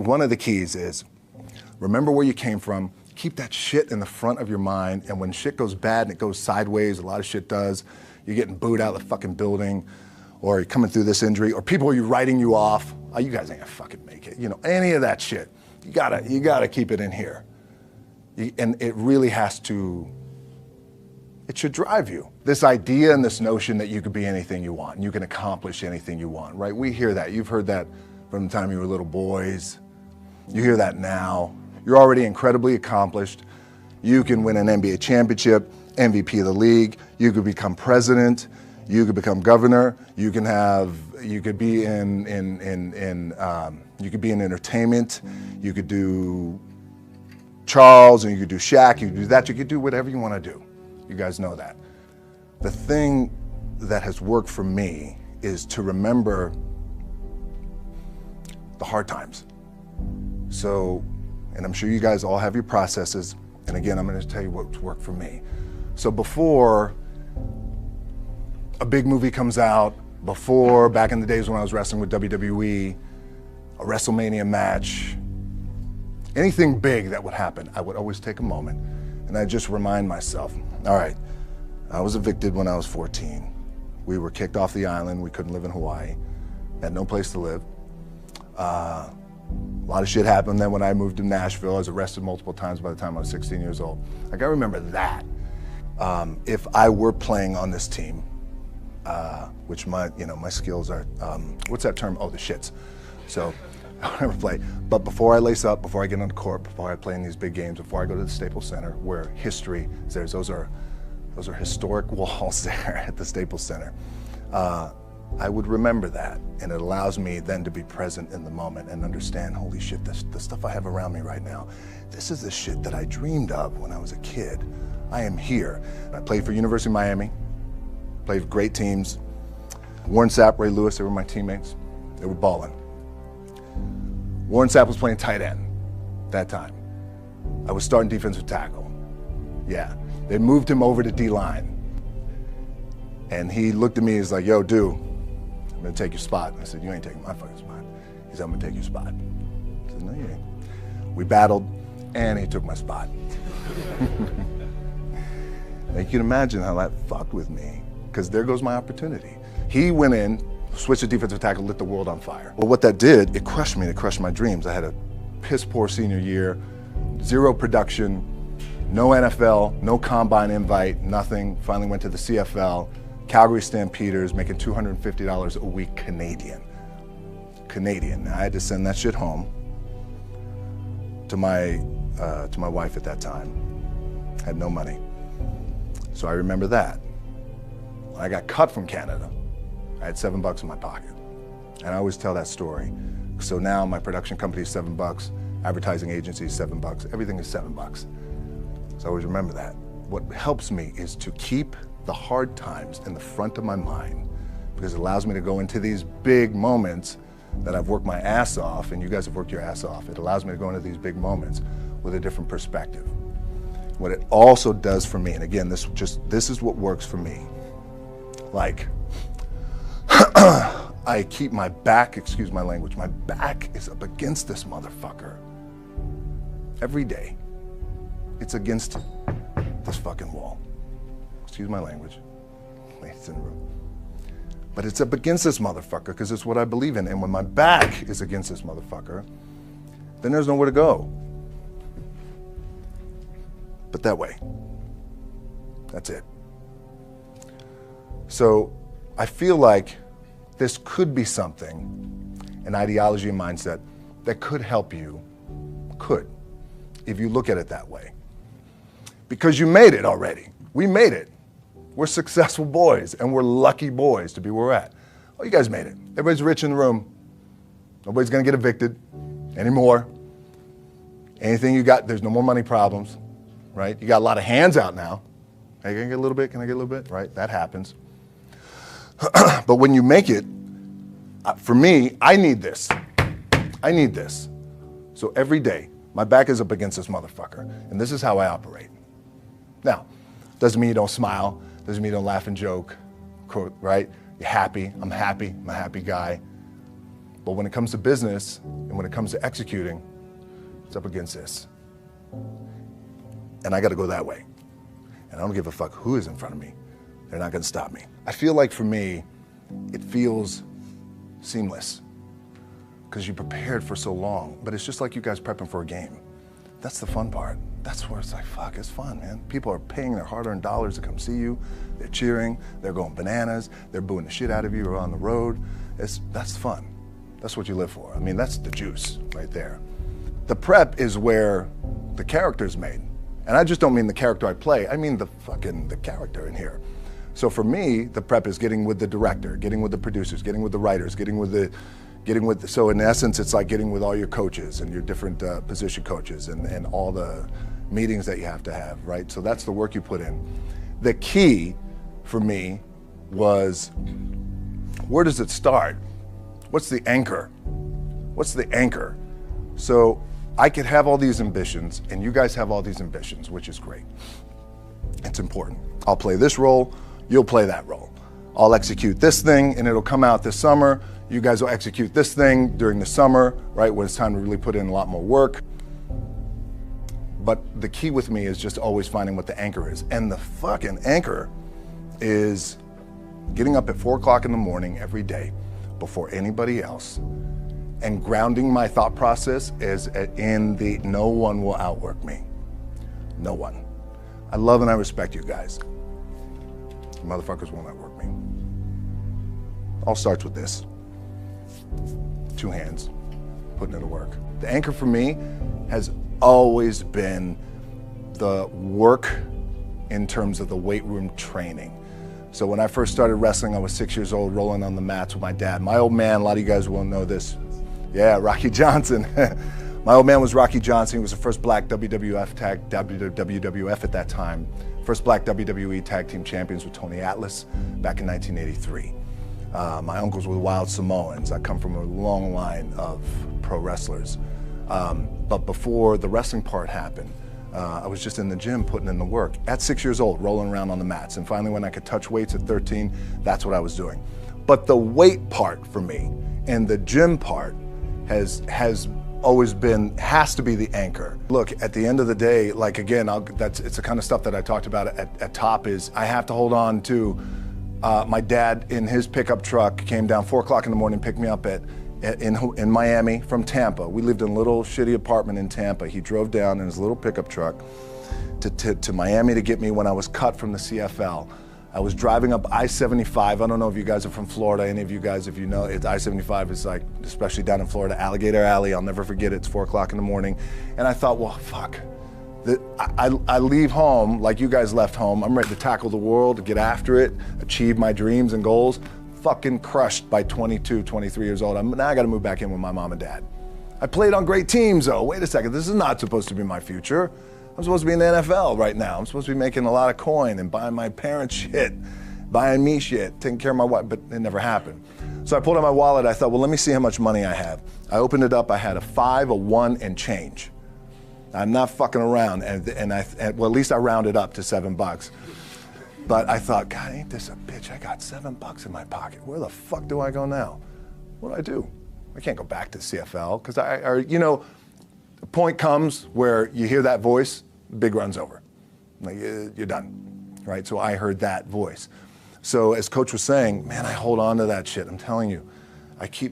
one of the keys is remember where you came from. Keep that shit in the front of your mind. And when shit goes bad and it goes sideways, a lot of shit does, you're getting booed out of the fucking building, or you're coming through this injury, or people are writing you off. Oh, you guys ain't gonna fucking make it. You know, any of that shit. You gotta keep it in here. And it really has to, it should drive you. This idea and this notion that you could be anything you want, and you can accomplish anything you want, right? We hear that. You've heard that from the time you were little boys. You hear that now. You're already incredibly accomplished. You can win an NBA championship, MVP of the league. You could become president. You could become governor. You could be in entertainment. You could do Charles, and you could do Shaq. You could do that. You could do whatever you want to do. You guys know that. The thing that has worked for me is to remember the hard times. So, and I'm sure you guys all have your processes. And again, I'm going to tell you what's worked for me. So before a big movie comes out, before, back in the days when I was wrestling with WWE, a WrestleMania match, anything big that would happen, I would always take a moment and I'd just remind myself, all right, I was evicted when I was 14. We were kicked off the island. We couldn't live in Hawaii. Had no place to live. A lot of shit happened. Then when I moved to Nashville, I was arrested multiple times by the time I was 16 years old. I gotta remember that. If I were playing on this team, which my skills are, what's that term? Oh, the shits. So I'll never play. But before I lace up, before I get on the court, before I play in these big games, before I go to the Staples Center, where history is there, those are historic walls there at the Staples Center. I would remember that, and it allows me then to be present in the moment and understand, holy shit, the stuff I have around me right now, this is the shit that I dreamed of when I was a kid. I am here. I played for University of Miami, played for great teams. Warren Sapp, Ray Lewis, they were my teammates. They were balling. Warren Sapp was playing tight end that time. I was starting defensive tackle. Yeah, they moved him over to D-line. And he looked at me, he's like, yo, dude, I'm gonna take your spot. I said, you ain't taking my fucking spot. He said, I'm gonna take your spot. I said, no, you ain't. We battled, and he took my spot. Now you can imagine how that fucked with me, because there goes my opportunity. He went in, switched to defensive tackle, lit the world on fire. Well, what that did, it crushed me, it crushed my dreams. I had a piss poor senior year, zero production, no NFL, no combine invite, nothing. Finally went to the CFL. Calgary Stampeders, making $250 a week Canadian. Now, I had to send that shit home to my wife at that time. Had no money. So I remember that. When I got cut from Canada, I had $7 in my pocket. And I always tell that story. So now my production company is $7, advertising agency is $7, everything is $7. So I always remember that. What helps me is to keep the hard times in the front of my mind, because it allows me to go into these big moments that I've worked my ass off, and you guys have worked your ass off. It allows me to go into these big moments with a different perspective. What it also does for me, and again, this is what works for me. Like, I keep my back, excuse my language, my back is up against this motherfucker. Every day, it's against this fucking wall. Excuse my language, ladies in the room. But it's up against this motherfucker because it's what I believe in. And when my back is against this motherfucker, then there's nowhere to go. But that way. That's it. So I feel like this could be something, an ideology and mindset that could help you, if you look at it that way. Because you made it already. We made it. We're successful boys, and we're lucky boys to be where we're at. Oh, you guys made it. Everybody's rich in the room. Nobody's gonna get evicted anymore. Anything you got, there's no more money problems, right? You got a lot of hands out now. Hey, can I get a little bit? Can I get a little bit? Right, that happens. But when you make it, for me, I need this. I need this. So every day, my back is up against this motherfucker, and this is how I operate. Now, doesn't mean you don't smile, doesn't mean you don't laugh and joke, right? You're happy, I'm a happy guy. But when it comes to business and when it comes to executing, it's up against this. And I got to go that way. And I don't give a fuck who is in front of me. They're not going to stop me. I feel like for me, it feels seamless because you prepared for so long. But it's just like you guys prepping for a game. That's the fun part. That's where it's like, fuck, it's fun, man. People are paying their hard-earned dollars to come see you. They're cheering. They're going bananas. They're booing the shit out of you or on the road. That's fun. That's what you live for. I mean, that's the juice right there. The prep is where the character's made. And I just don't mean the character I play. I mean the character in here. So for me, the prep is getting with the director, getting with the producers, getting with the writers, so in essence, it's like getting with all your coaches and your different position coaches and all the meetings that you have to have, right? So that's the work you put in. The key for me was, where does it start? What's the anchor? What's the anchor? So I could have all these ambitions and you guys have all these ambitions, which is great. It's important. I'll play this role, you'll play that role. I'll execute this thing and it'll come out this summer. You guys will execute this thing during the summer, right? When it's time to really put in a lot more work. But the key with me is just always finding what the anchor is. And the fucking anchor is getting up at 4 o'clock in the morning every day before anybody else and grounding my thought process is in the no one will outwork me. No one. I love and I respect you guys. You motherfuckers won't outwork me. All starts with this. 2 hands, putting it to work. The anchor for me has always been the work in terms of the weight room training. So when I first started wrestling, I was 6 years old, rolling on the mats with my dad. My old man, a lot of you guys will know this. Yeah, Rocky Johnson. My old man was Rocky Johnson. He was the first black WWF at that time. First black WWE tag team champions with Tony Atlas back in 1983. My uncles were wild Samoans. I come from a long line of pro wrestlers. But before the wrestling part happened, I was just in the gym putting in the work. At 6 years old, rolling around on the mats. And finally when I could touch weights at 13, that's what I was doing. But the weight part for me and the gym part has always been, has to be the anchor. Look, at the end of the day, like again, it's the kind of stuff that I talked about at top is I have to hold on to my dad in his pickup truck came down 4 o'clock in the morning, picked me up in Miami from Tampa. We lived in a little shitty apartment in Tampa. He drove down in his little pickup truck to Miami to get me when I was cut from the CFL. I was driving up I-75. I don't know if you guys are from Florida, any of you guys, if you know, I-75 is like, especially down in Florida, Alligator Alley. I'll never forget it. It's 4 o'clock in the morning. And I thought, well, fuck. I leave home like you guys left home. I'm ready to tackle the world, to get after it, achieve my dreams and goals. Fucking crushed by 22, 23 years old. Now I got to move back in with my mom and dad. I played on great teams though. Wait a second, this is not supposed to be my future. I'm supposed to be in the NFL right now. I'm supposed to be making a lot of coin and buying my parents shit, buying me shit, taking care of my wife, but it never happened. So I pulled out my wallet. I thought, well, let me see how much money I have. I opened it up. I had a 5, a 1, and change. I'm not fucking around, well, at least I rounded up to $7. But I thought, God, ain't this a bitch? I got $7 in my pocket. Where the fuck do I go now? What do I do? I can't go back to CFL because the point comes where you hear that voice, the big run's over. Like, you're done, right? So I heard that voice. So as Coach was saying, man, I hold on to that shit. I'm telling you,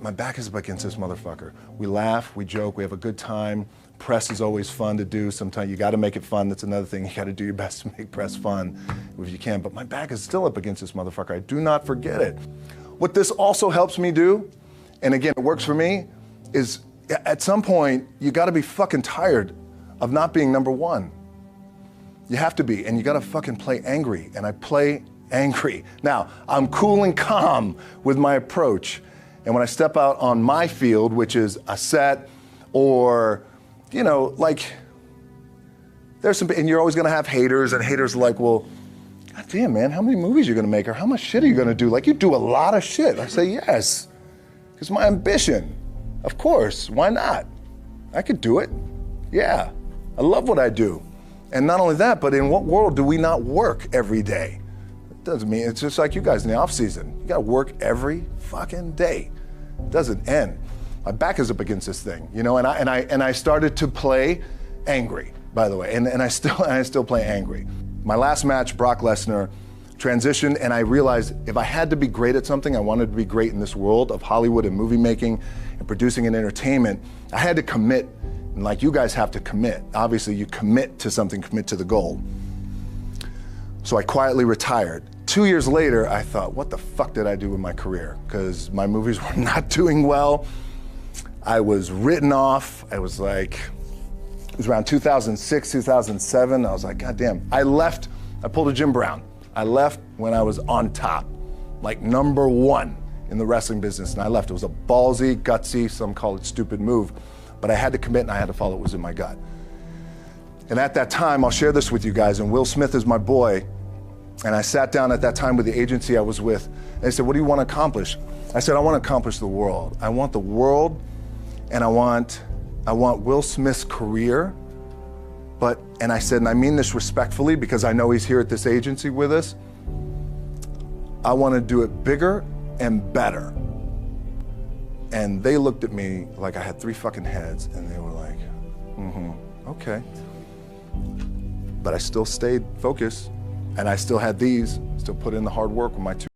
my back is up against this motherfucker. We laugh, we joke, we have a good time. Press is always fun to do. Sometimes you got to make it fun. That's another thing. You got to do your best to make press fun if you can. But my back is still up against this motherfucker. I do not forget it. What this also helps me do, and again, it works for me, is at some point, you got to be fucking tired of not being number one. You have to be, and you got to fucking play angry. And I play angry. Now, I'm cool and calm with my approach. And when I step out on my field, which is a set or, like, there's some, and you're always gonna have haters, and haters are like, well, God damn, man, how many movies are you gonna make, or how much shit are you gonna do? Like, you do a lot of shit. I say, yes, it's my ambition. Of course, why not? I could do it. Yeah, I love what I do. And not only that, but in what world do we not work every day? It doesn't mean, it's just like you guys in the off season. You gotta work every fucking day. It doesn't end. my back is up against this thing, you know, and I started to play angry, by the way, and I still play angry. My last match, Brock Lesnar, transitioned, and I realized if I had to be great at something, I wanted to be great in this world of Hollywood and movie making and producing and entertainment, I had to commit, and like you guys have to commit. Obviously, you commit to something, commit to the goal. So I quietly retired. 2 years later, I thought, what the fuck did I do with my career? Because my movies were not doing well. I was written off. I was like, it was around 2006, 2007. I was like, God damn. I left, I pulled a Jim Brown. I left when I was on top, like #1 in the wrestling business, and I left. It was a ballsy, gutsy, some call it stupid move, but I had to commit and I had to follow what was in my gut. And at that time, I'll share this with you guys, and Will Smith is my boy, and I sat down at that time with the agency I was with, and they said, what do you want to accomplish? I said, I want to accomplish the world. I want the world, and I want Will Smith's career, and I said, and I mean this respectfully because I know he's here at this agency with us, I want to do it bigger and better. And they looked at me like I had 3 fucking heads, and they were like, okay. But I still stayed focused, and I still had still put in the hard work with my 2